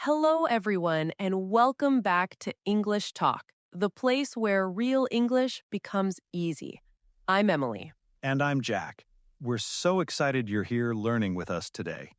Hello, everyone, and welcome back to English Talk, the place where real English becomes easy. I'm Emily. And I'm Jack. We're so excited you're here learning with us today.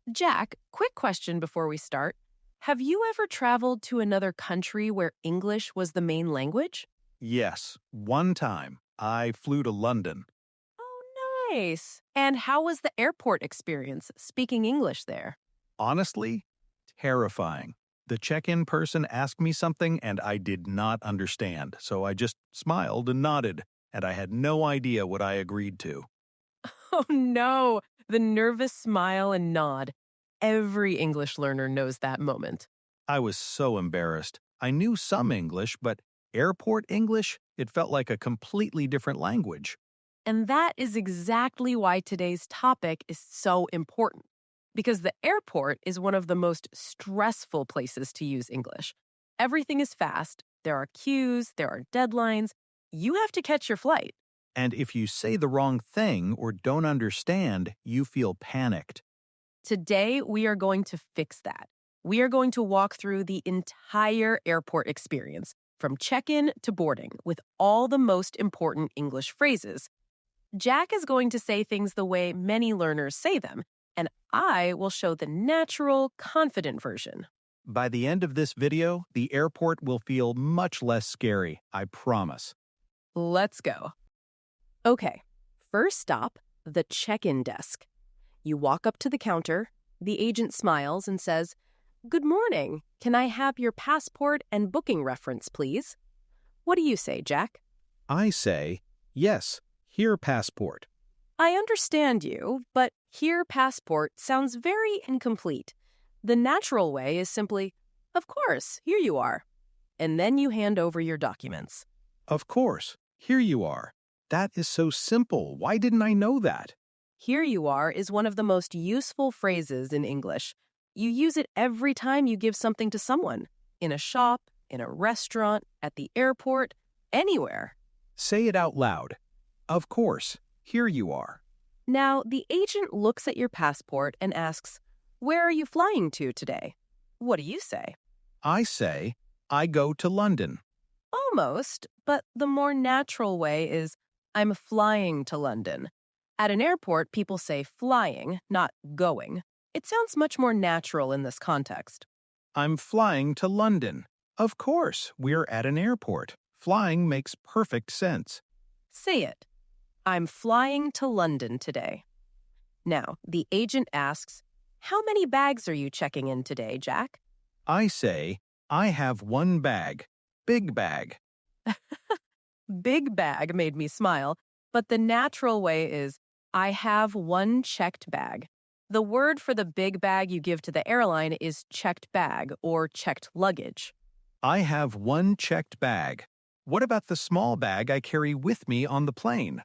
Jack, quick question before we start. Have you ever traveled to another country where English was the main language? Yes, one time I flew to London. Oh, nice. And how was the airport experience speaking English there? Honestly, terrifying. The check-in person asked me something and I did not understand, so I just smiled and nodded, and I had no idea what I agreed to. Oh, no. The nervous smile and nod. Every English learner knows that moment. I was so embarrassed. I knew some English, but airport English, it felt like a completely different language. And that is exactly why today's topic is so important. Because the airport is one of the most stressful places to use English. Everything is fast, there are queues, there are deadlines. You have to catch your flight. And if you say the wrong thing or don't understand, you feel panicked. Today, we are going to fix that. We are going to walk through the entire airport experience, from check in to boarding, with all the most important English phrases. Jack is going to say things the way many learners say them, and I will show the natural, confident version. By the end of this video, the airport will feel much less scary, I promise. Let's go. Okay, first stop, the check-in desk. You walk up to the counter, the agent smiles and says, "Good morning. Can I have your passport and booking reference, please?" What do you say, Jack? I say, yes, here passport. I understand you, but here passport sounds very incomplete. The natural way is simply, "Of course, here you are." And then you hand over your documents. Of course, here you are. That is so simple. Why didn't I know that? Here you are is one of the most useful phrases in English. You use it every time you give something to someone, in a shop, in a restaurant, at the airport, anywhere. Say it out loud. Of course, here you are. Now, the agent looks at your passport and asks, "Where are you flying to today?" What do you say? I say, I go to London. Almost, but the more natural way is, "I'm flying to London." At an airport, people say flying, not going. It sounds much more natural in this context. I'm flying to London. Of course, we're at an airport. Flying makes perfect sense. Say it. "I'm flying to London today." Now, the agent asks, "How many bags are you checking in today, Jack?" I say, I have one bag. Big bag. Big bag made me smile, but the natural way is, "I have one checked bag." The word for the big bag you give to the airline is checked bag or checked luggage. I have one checked bag. What about the small bag I carry with me on the plane?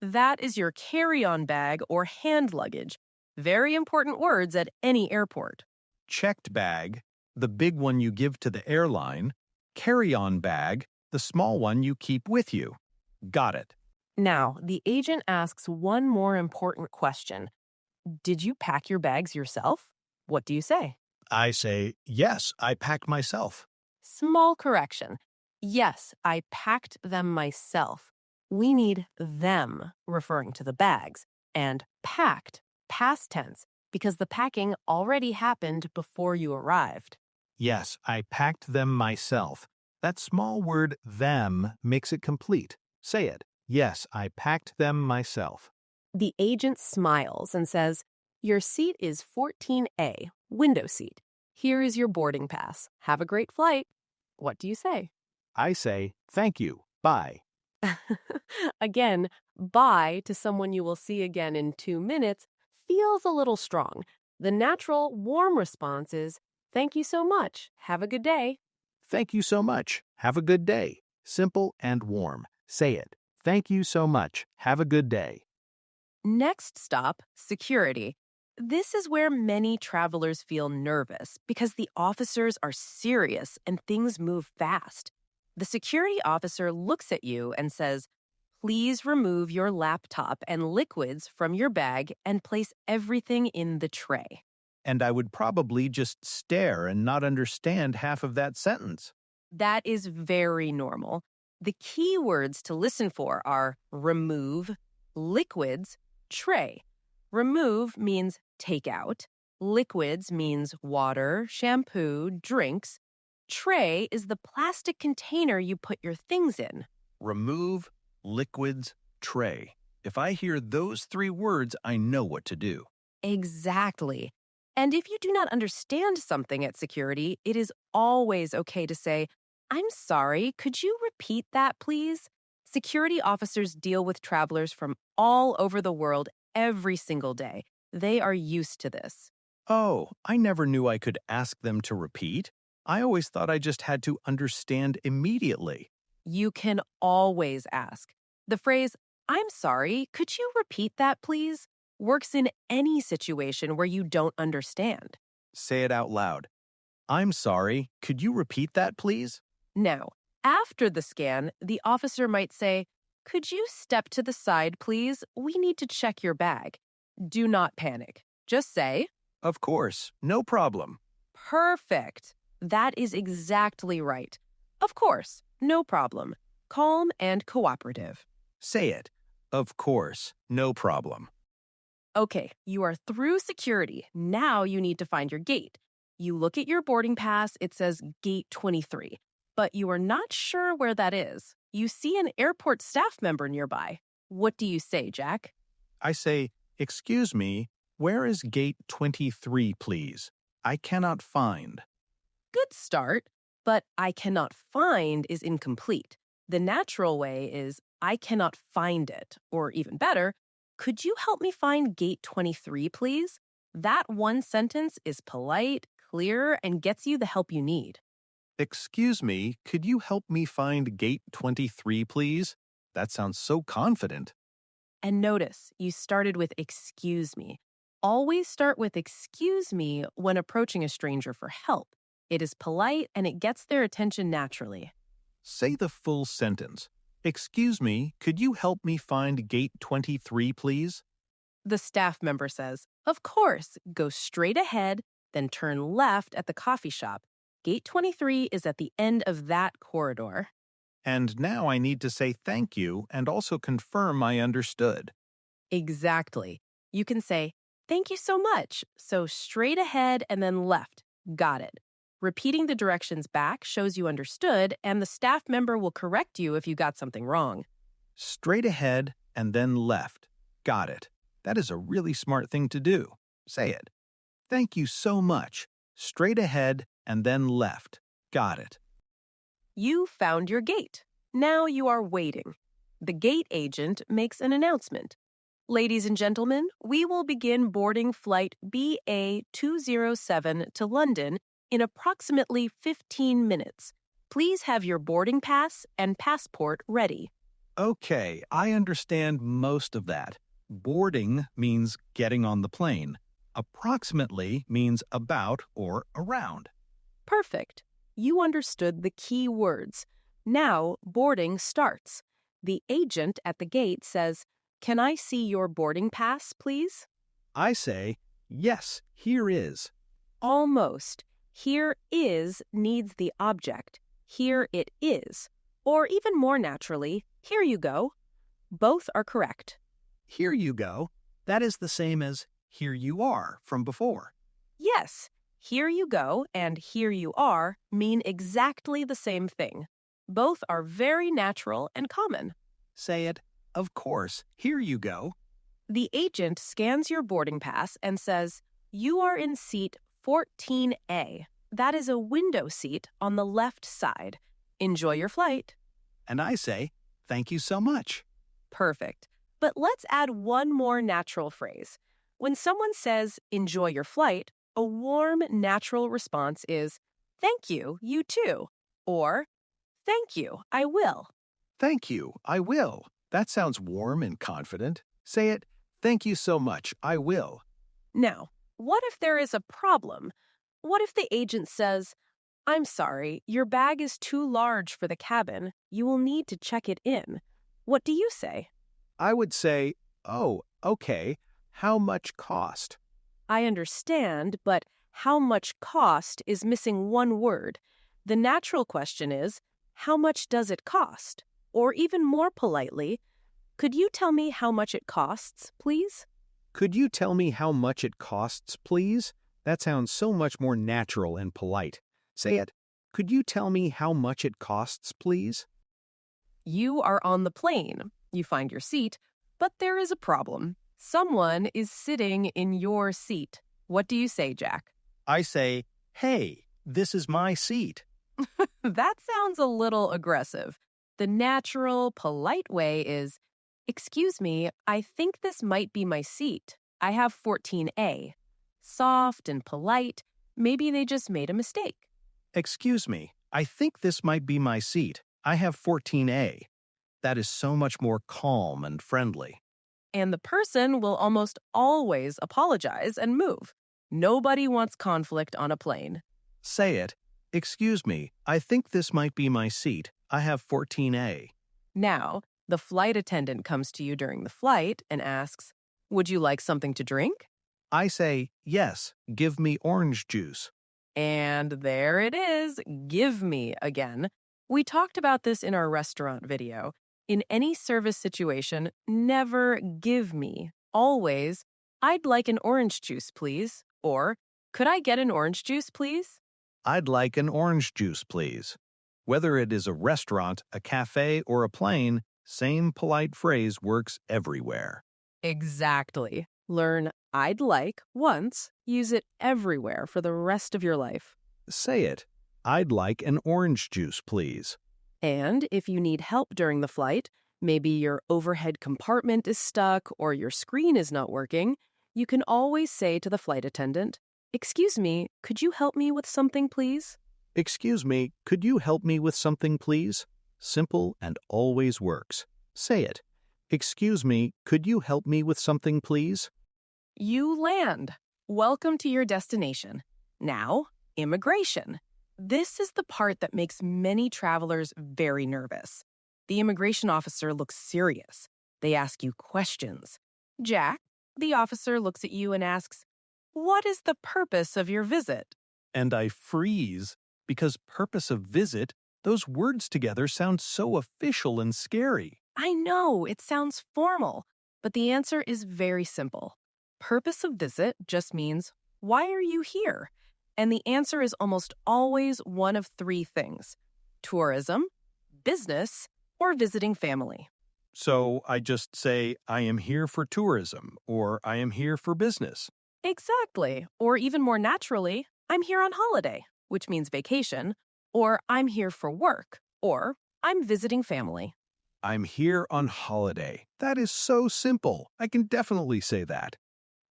That is your carry-on bag or hand luggage. Very important words at any airport. Checked bag, the big one you give to the airline. Carry-on bag, the small one you keep with you. Got it. Now, the agent asks one more important question. Did you pack your bags yourself? What do you say? I say, yes, I packed myself. Small correction. Yes, I packed them myself. We need them, referring to the bags, and packed, past tense, because the packing already happened before you arrived. Yes, I packed them myself. That small word them makes it complete. Say it. Yes, I packed them myself. The agent smiles and says, "Your seat is 14A, window seat. Here is your boarding pass. Have a great flight." What do you say? I say, thank you. Bye. Again, bye to someone you will see again in 2 minutes feels a little strong. The natural, warm response is, "Thank you so much. Have a good day." Thank you so much. Have a good day. Simple and warm. Say it. Thank you so much. Have a good day. Next stop, security. This is where many travelers feel nervous because the officers are serious and things move fast. The security officer looks at you and says, "Please remove your laptop and liquids from your bag and place everything in the tray." and I would probably just stare and not understand half of that sentence. That is very normal. The key words to listen for are remove, liquids, tray. Remove means take out. Liquids means water, shampoo, drinks. Tray is the plastic container you put your things in. Remove, liquids, tray. If I hear those three words, I know what to do. Exactly. And if you do not understand something at security, it is always okay to say, I'm sorry, could you repeat that, please? Security officers deal with travelers from all over the world every single day. They are used to this. Oh, I never knew I could ask them to repeat. I always thought I just had to understand immediately. You can always ask. The phrase, I'm sorry, could you repeat that, please? Works in any situation where you don't understand. Say it out loud. I'm sorry, could you repeat that, please? Now, after the scan, the officer might say, could you step to the side, please? We need to check your bag. Do not panic. Just say, Of course, no problem. perfect. That is exactly right. Of course, no problem. Calm and cooperative. Say it. Of course, no problem. Okay, you are through security. Now you need to find your gate. You look at your boarding pass, it says Gate 23, but you are not sure where that is. You see an airport staff member nearby. What do you say, Jack? I say, Excuse me, where is gate 23, please? I cannot find. Good start, but I cannot find is incomplete. The natural way is I cannot find it, or even better, could you help me find gate 23, please? That one sentence is polite, clear, and gets you the help you need. Excuse me, could you help me find gate 23, please? That sounds so confident. And notice, you started with excuse me. Always start with excuse me when approaching a stranger for help. It is polite and it gets their attention naturally. Say the full sentence. Excuse me, could you help me find gate 23, please? The staff member says, of course, go straight ahead, then turn left at the coffee shop. Gate 23 is at the end of that corridor. And now I need to say thank you and also confirm I understood. Exactly. You can say, thank you so much. So straight ahead and then left. Got it. Repeating the directions back shows you understood, and the staff member will correct you if you got something wrong. Straight ahead and then left. Got it. That is a really smart thing to do. Say it. Thank you so much. Straight ahead and then left. Got it. You found your gate. Now you are waiting. The gate agent makes an announcement. Ladies and gentlemen, we will begin boarding flight BA207 to London in approximately 15 minutes. Please have your boarding pass and passport ready. Okay, I understand most of that. Boarding means getting on the plane. Approximately means about or around. Perfect. You understood the key words. Now boarding starts. The agent at the gate says, "Can I see your boarding pass, please?" I say, yes, here is. Almost. Here is needs the object. Here it is. Or even more naturally, here you go. Both are correct. Here you go. That is the same as here you are from before. Yes, here you go and here you are mean exactly the same thing. Both are very natural and common. Say it. Of course, here you go. The agent scans your boarding pass and says, "You are in seat 14A. That is a window seat on the left side. Enjoy your flight." And I say, thank you so much. Perfect. But let's add one more natural phrase. When someone says, "Enjoy your flight," a warm, natural response is, "Thank you, you too." Or, "Thank you, I will." Thank you, I will. That sounds warm and confident. Say it. Thank you so much, I will. Now, what if there is a problem? What if the agent says, "I'm sorry, your bag is too large for the cabin. You will need to check it in." What do you say? I would say, oh, okay. How much cost? I understand, but how much cost is missing one word. The natural question is, how much does it cost? Or even more politely, could you tell me how much it costs, please? Could you tell me how much it costs, please? That sounds so much more natural and polite. Say it. Could you tell me how much it costs, please? You are on the plane. You find your seat, but there is a problem. Someone is sitting in your seat. What do you say, Jack? I say, hey, this is my seat. That sounds a little aggressive. The natural, polite way is, excuse me, I think this might be my seat. I have 14A. Soft and polite. Maybe they just made a mistake. Excuse me, I think this might be my seat. I have 14A. That is so much more calm and friendly. And the person will almost always apologize and move. Nobody wants conflict on a plane. Say it. Excuse me, I think this might be my seat. I have 14A. Now, the flight attendant comes to you during the flight and asks, would you like something to drink? I say, yes, give me orange juice. And there it is, give me again. We talked about this in our restaurant video. In any service situation, never give me. Always, I'd like an orange juice, please. Or, could I get an orange juice, please? I'd like an orange juice, please. Whether it is a restaurant, a cafe, or a plane, same polite phrase works everywhere. Exactly. Learn I'd like once, use it everywhere for the rest of your life. Say it. I'd like an orange juice, please. And if you need help during the flight, maybe your overhead compartment is stuck or your screen is not working, you can always say to the flight attendant, excuse me, could you help me with something, please? Excuse me, could you help me with something, please? Simple and always works. Say it. Excuse me, could you help me with something, please? You land. Welcome to your destination. Now, immigration. This is the part that makes many travelers very nervous. The immigration officer looks serious. They ask you questions. Jack, the officer looks at you and asks, what is the purpose of your visit? And I freeze, because purpose of visit, those words together sound so official and scary. I know, it sounds formal, but the answer is very simple. Purpose of visit just means, why are you here? And the answer is almost always one of three things: tourism, business, or visiting family. So I just say, I am here for tourism, or I am here for business. Exactly. Or even more naturally, I'm here on holiday, which means vacation, or I'm here for work, or I'm visiting family. I'm here on holiday. That is so simple. I can definitely say that.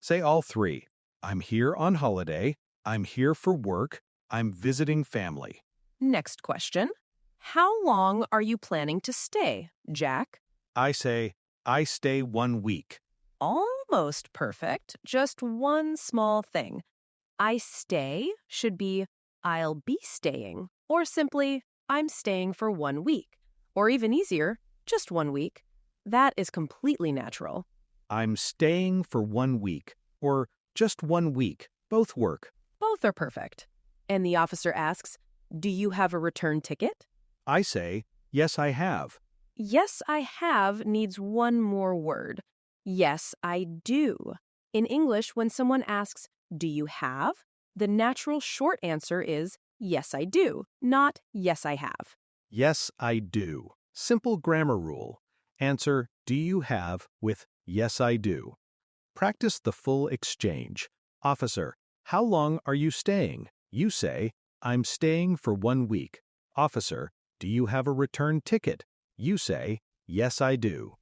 Say all three. I'm here on holiday. I'm here for work. I'm visiting family. Next question. How long are you planning to stay, Jack? I say, I stay 1 week. Almost perfect. Just one small thing. I stay should be I'll be staying, or simply I'm staying for 1 week. Or even easier, just 1 week. That is completely natural. I'm staying for 1 week, or just 1 week. Both work. Both are perfect. And the officer asks, do you have a return ticket? I say, yes, I have. Yes, I have needs one more word. Yes, I do. In English, when someone asks, do you have? The natural short answer is, yes, I do, not yes, I have. Yes, I do. Simple grammar rule. Answer, do you have with yes, I do. Practice the full exchange. Officer, how long are you staying? You say, I'm staying for 1 week. Officer, do you have a return ticket? You say, yes, I do.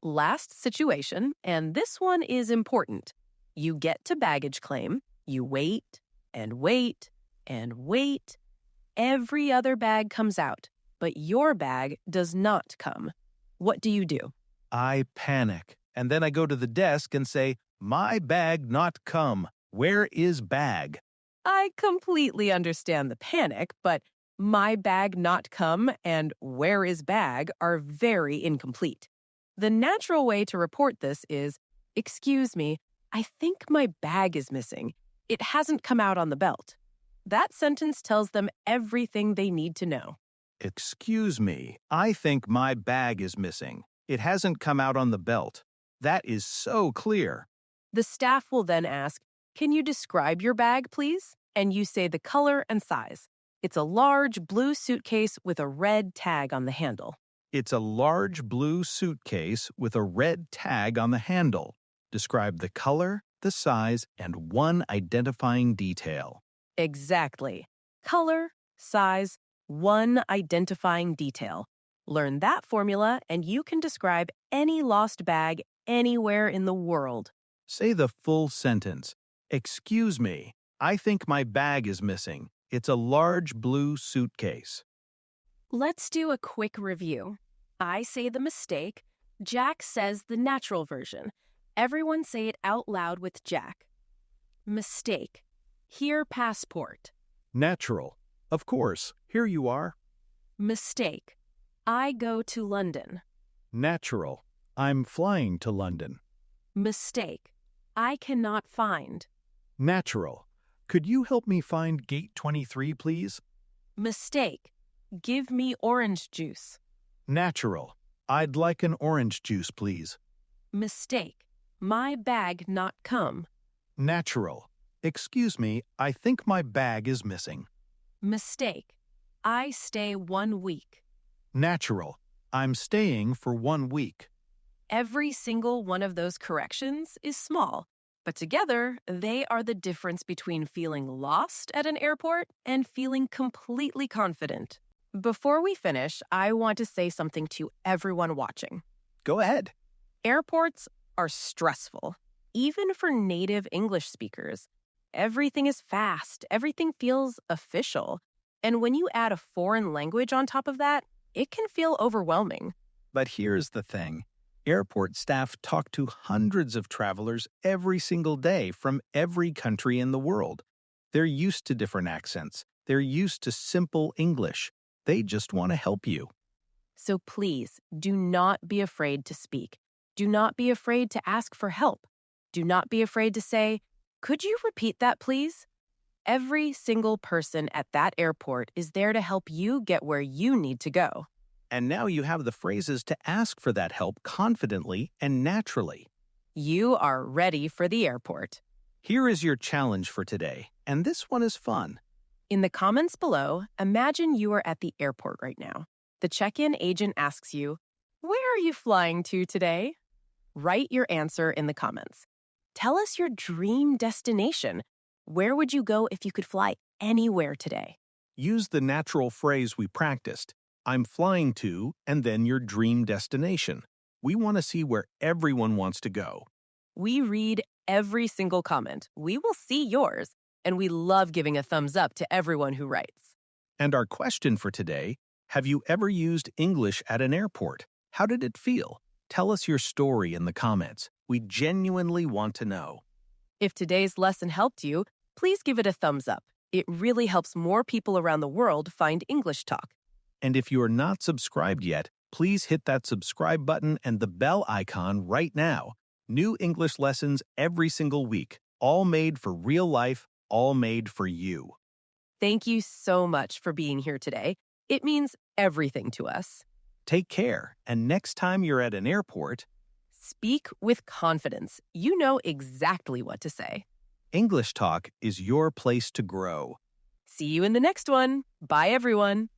Last situation, and this one is important. You get to baggage claim, you wait and wait and wait. Every other bag comes out, but your bag does not come. What do you do? I panic, and then I go to the desk and say, my bag not come. Where is bag? I completely understand the panic, but my bag not come and where is bag are very incomplete. The natural way to report this is, excuse me, I think my bag is missing. It hasn't come out on the belt. That sentence tells them everything they need to know. Excuse me, I think my bag is missing. It hasn't come out on the belt. That is so clear. The staff will then ask, "Can you describe your bag, please?" And you say the color and size. It's a large blue suitcase with a red tag on the handle. It's a large blue suitcase with a red tag on the handle. Describe the color, the size, and one identifying detail. Exactly. Color, size, one identifying detail. Learn that formula and you can describe any lost bag anywhere in the world. Say the full sentence. Excuse me, I think my bag is missing. It's a large blue suitcase. Let's do a quick review. I say the mistake. Jack says the natural version. Everyone say it out loud with Jack. Mistake. Here passport. Natural. Of course, here you are. Mistake. I go to London. Natural. I'm flying to London. Mistake. I cannot find. Natural. Could you help me find gate 23, please? Mistake. Give me orange juice. Natural. I'd like an orange juice, please. Mistake. My bag not come. Natural. Excuse me, I think my bag is missing. Mistake. I stay 1 week. Natural. I'm staying for 1 week. Every single one of those corrections is small, but together they are the difference between feeling lost at an airport and feeling completely confident. Before we finish, I want to say something to everyone watching. Go ahead. Airports are stressful, even for native English speakers. Everything is fast, everything feels official. And when you add a foreign language on top of that, it can feel overwhelming. But here's the thing. Airport staff talk to hundreds of travelers every single day from every country in the world. They're used to different accents. They're used to simple English. They just want to help you. So please, do not be afraid to speak. Do not be afraid to ask for help. Do not be afraid to say, "Could you repeat that, please?" Every single person at that airport is there to help you get where you need to go. And now you have the phrases to ask for that help confidently and naturally. You are ready for the airport. Here is your challenge for today, and this one is fun. In the comments below, imagine you are at the airport right now. The check-in agent asks you, "Where are you flying to today?" Write your answer in the comments. Tell us your dream destination. Where would you go if you could fly anywhere today? Use the natural phrase we practiced. I'm flying to, and then your dream destination. We want to see where everyone wants to go. We read every single comment. We will see yours, and we love giving a thumbs up to everyone who writes. And our question for today, have you ever used English at an airport? How did it feel? Tell us your story in the comments. We genuinely want to know. If today's lesson helped you, please give it a thumbs up. It really helps more people around the world find English Talk. And if you are not subscribed yet, please hit that subscribe button and the bell icon right now. New English lessons every single week, all made for real life, all made for you. Thank you so much for being here today. It means everything to us. Take care, and next time you're at an airport, speak with confidence. You know exactly what to say. English Talk is your place to grow. See you in the next one. Bye, everyone.